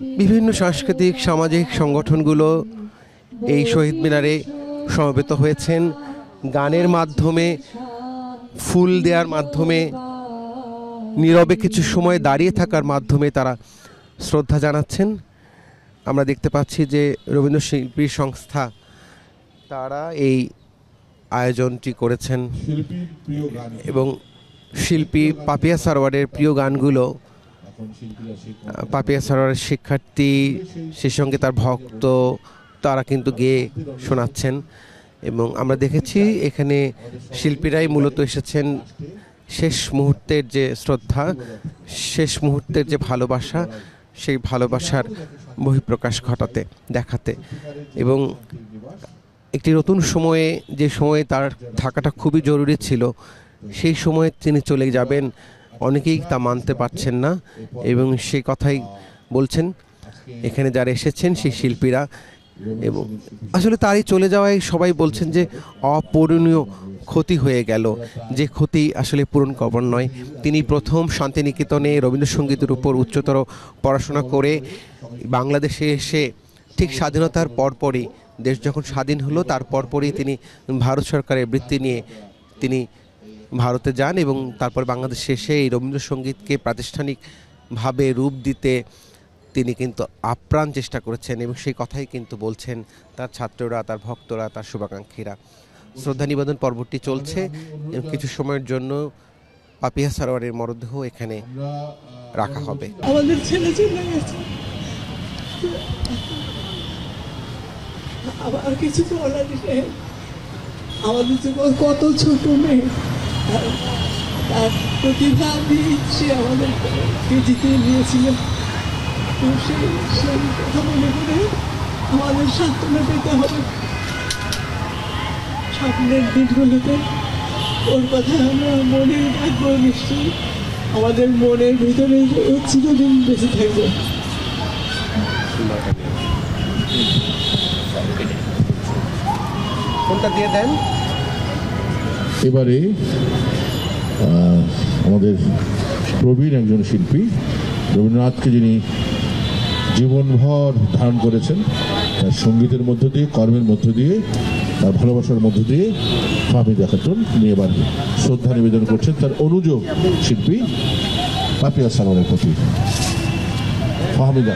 বিভিন্ন সাংস্কৃতিক সামাজিক সংগঠনগুলো এই শহীদ মিনারে সমবেত হয়েছেন। গানের মাধ্যমে, ফুল দেওয়ার মাধ্যমে, নীরবে কিছু সময় দাঁড়িয়ে থাকার মাধ্যমে তারা শ্রদ্ধা জানাচ্ছেন। আমরা দেখতে পাচ্ছি যে রবীন্দ্রশিল্পী সংস্থা তারা এই আয়োজনটি করেছেন এবং শিল্পী পাপিয়া সারোয়ারের প্রিয় গানগুলো, পাপিয়া সারোয়ারের শিক্ষার্থী, সেই সঙ্গে তার ভক্ত, তারা কিন্তু গেয়ে শোনাচ্ছেন। এবং আমরা দেখেছি এখানে শিল্পীরাই মূলত এসেছেন শেষ মুহূর্তের যে শ্রদ্ধা, শেষ মুহূর্তের যে ভালোবাসা, সেই ভালোবাসার বহিঃপ্রকাশ ঘটাতে, দেখাতে। এবং একটি নতুন সময়ে, যে সময়ে তার থাকাটা খুবই জরুরি ছিল, সেই সময়ে তিনি চলে যাবেন, অনেকেই তা মানতে পারছেন না এবং সেই কথাই বলছেন এখানে যারা এসেছেন সেই শিল্পীরা। এবং আসলে তারই চলে যাওয়ায় সবাই বলছেন যে অপূরণীয় ক্ষতি হয়ে গেল, যে ক্ষতি আসলে পূরণ করবার নয়। তিনি প্রথম শান্তিনিকেতনে রবীন্দ্রসঙ্গীতের উপর উচ্চতর পড়াশোনা করে বাংলাদেশে এসে ঠিক স্বাধীনতার পরপরই, দেশ যখন স্বাধীন হলো তার পরপরই তিনি ভারত সরকারের বৃত্তি নিয়ে তিনি ভারতে যান এবং তারপর বাংলাদেশে এসে এই রবীন্দ্রসঙ্গীতকে প্রাতিষ্ঠানিকভাবে রূপ দিতে তিনি কিন্তু আপ্রাণ চেষ্টা করেছেন এবং সেই কথাই কিন্তু বলছেন তার ছাত্ররা, তার ভক্তরা, তার শুভাকাঙ্ক্ষীরা। শ্রদ্ধা নিবেদন পর্বটি চলছে এবং কিছু সময়ের জন্য পাপিয়া সারোয়ারের মরদেহ এখানে রাখা হবে। আমাদের ছেলে চলে গেছে, আবার কিছু বলার নেই। আমাদের জীবন কত ছোট মেয়ে, তার প্রতিভা দিয়ে সে আমাদেরকে জিতিয়ে নিয়েছিল। তো সেই কথা মনে করে আমাদের সান্ত্বনা পেতে হবে। স্বপ্নের দিনগুলোতে ওর কথা আমরা মনে রাখবো, নিশ্চয়ই আমাদের মনের ভিতরে চিরদিন বেঁচে থাকবে। কোনটা দিয়ে দেন? এবারে আমাদের প্রবীণ একজন শিল্পী, রবীন্দ্রনাথকে যিনি জীবনভর ধারণ করেছেন, তার সঙ্গীতের মধ্য দিয়ে, কর্মের মধ্য দিয়ে, তার ভালোবাসার মধ্য দিয়ে ফাহমিদা খাতুন তিনি এবার শ্রদ্ধা নিবেদন করছেন তার অনুজ শিল্পী পাপিয়া সারোয়ারের প্রতি। ফাহমিদা।